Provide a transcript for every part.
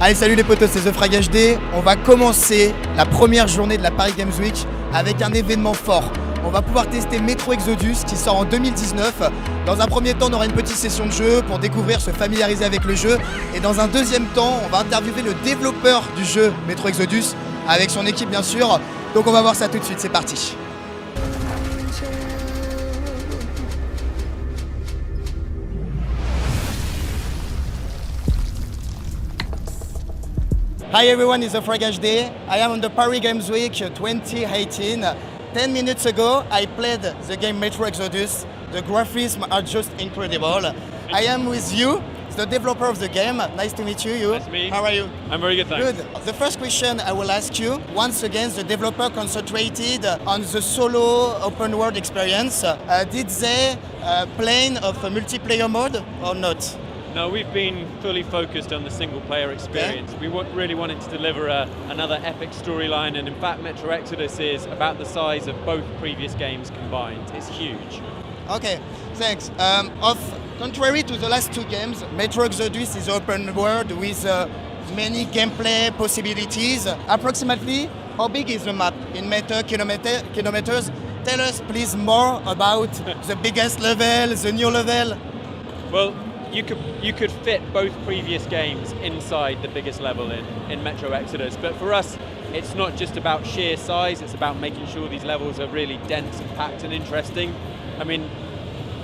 Allez, salut les potos, c'est TheFragHD. On va commencer la première journée de la Paris Games Week avec un événement fort. On va pouvoir tester Metro Exodus qui sort en 2019. Dans un premier temps, on aura une petite session de jeu pour découvrir, se familiariser avec le jeu. Et dans un deuxième temps, on va interviewer le développeur du jeu Metro Exodus avec son équipe bien sûr. Donc on va voir ça tout de suite, c'est parti. Hi everyone, it's TheFragHD. I am on the Paris Games Week 2018. 10 minutes ago, I played the game Metro Exodus. The graphics are just incredible. I am with you, the developer of the game. Nice to meet you. Nice to meet you. How are you? I'm very good, thanks. Good. The first question I will ask you, once again, the developer concentrated on the solo open world experience. Did they play of a multiplayer mode or not? No, we've been fully focused on the single-player experience. Okay. We really wanted to deliver another epic storyline, and in fact, Metro Exodus is about the size of both previous games combined. It's huge. Okay, thanks. Contrary to the last two games, Metro Exodus is open world with many gameplay possibilities. Approximately, how big is the map in kilometers? Tell us, please, more about the biggest level, the new level. Well, you could fit both previous games inside the biggest level in Metro Exodus, but for us it's not just about sheer size, it's about making sure these levels are really dense and packed and interesting. I mean,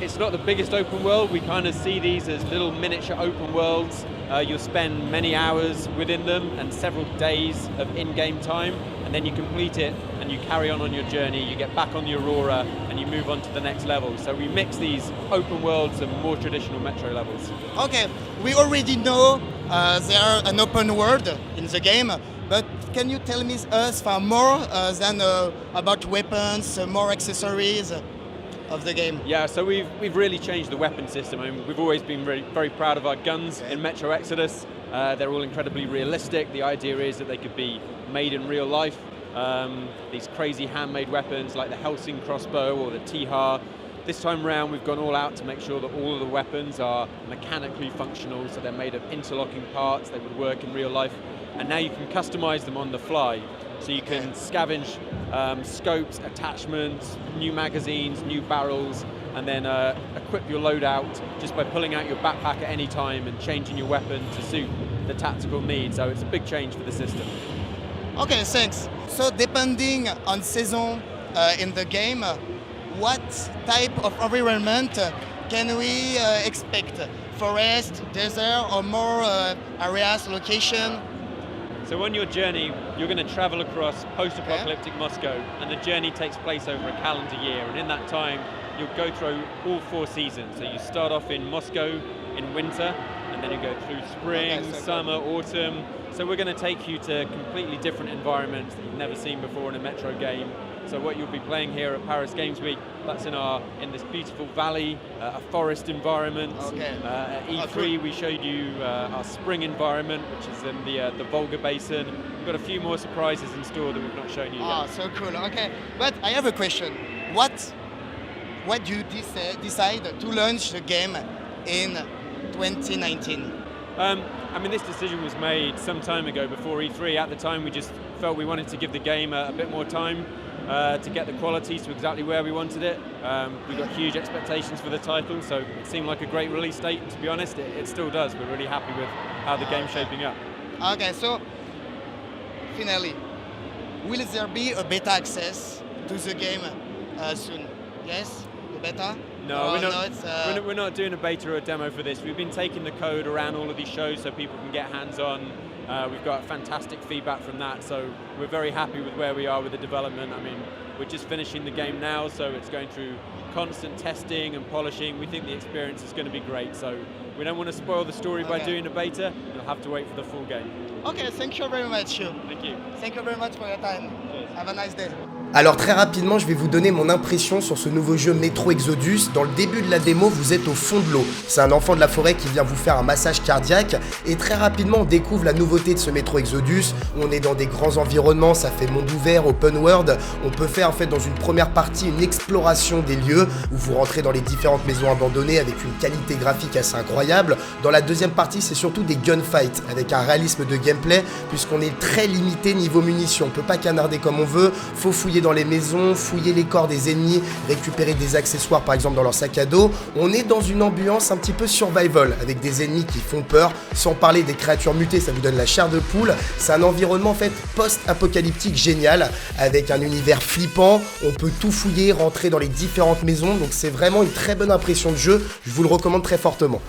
it's not the biggest open world, we kind of see these as little miniature open worlds. You'll spend many hours within them and several days of in-game time, and then you complete it and you carry on your journey, you get back on the Aurora and you move on to the next level. So we mix these open worlds and more traditional Metro levels. Okay, we already know there are an open world in the game, but can you tell me more than about weapons, more accessories of the game? Yeah, so we've really changed the weapon system. I mean, we've always been very proud of our guns in Metro Exodus. They're all incredibly realistic. The idea is that they could be made in real life. These crazy handmade weapons like the Helsing crossbow or the Tihar. This time around we've gone all out to make sure that all of the weapons are mechanically functional, so they're made of interlocking parts, they would work in real life, and now you can customize them on the fly. So you can scavenge scopes, attachments, new magazines, new barrels, and then equip your loadout just by pulling out your backpack at any time and changing your weapon to suit the tactical needs. So it's a big change for the system. Okay, thanks. So depending on season in the game, what type of environment can we expect? Forest, desert, or more areas, location? So on your journey, you're going to travel across post-apocalyptic Moscow, and the journey takes place over a calendar year, and in that time you'll go through all 4 seasons. So you start off in Moscow in winter, and then you go through spring, summer, autumn. So we're going to take you to completely different environments that you've never seen before in a Metro game. So what you'll be playing here at Paris Games Week, that's in this beautiful valley, a forest environment. Okay. At E3 we showed you our spring environment, which is in the Volga Basin. We've got a few more surprises in store that we've not shown you yet. Oh, so cool. Okay, but I have a question. What do you decide to launch the game in 2019? I mean, this decision was made some time ago before E3. At the time, we just felt we wanted to give the game a bit more time to get the quality to exactly where we wanted it. We've got huge expectations for the title, so it seemed like a great release date. To be honest, it still does. We're really happy with how the game's shaping up. Okay, so finally, will there be a beta access to the game soon? Yes, the beta? No, we're not doing a beta or a demo for this. We've been taking the code around all of these shows so people can get hands-on. We've got fantastic feedback from that, so we're very happy with where we are with the development. I mean, we're just finishing the game now, so it's going through constant testing and polishing. We think the experience is going to be great, so we don't want to spoil the story by doing a beta. You'll have to wait for the full game. Okay, thank you very much. Thank you. Thank you very much for your time. Cheers. Have a nice day. Alors très rapidement, je vais vous donner mon impression sur ce nouveau jeu Metro Exodus. Dans le début de la démo, vous êtes au fond de l'eau. C'est un enfant de la forêt qui vient vous faire un massage cardiaque. Et très rapidement, on découvre la nouveauté de ce Metro Exodus. On est dans des grands environnements, ça fait monde ouvert, open world. On peut faire en fait dans une première partie une exploration des lieux où vous rentrez dans les différentes maisons abandonnées avec une qualité graphique assez incroyable. Dans la deuxième partie, c'est surtout des gunfights avec un réalisme de gameplay puisqu'on est très limité niveau munitions. On peut pas canarder comme on veut, faut fouiller dans les maisons, fouiller les corps des ennemis, récupérer des accessoires par exemple dans leur sac à dos. On est dans une ambiance un petit peu survival avec des ennemis qui font peur, sans parler des créatures mutées, ça vous donne la chair de poule. C'est un environnement en fait post-apocalyptique génial avec un univers flippant. On peut tout fouiller, rentrer dans les différentes maisons, donc c'est vraiment une très bonne impression de jeu. Je vous le recommande très fortement.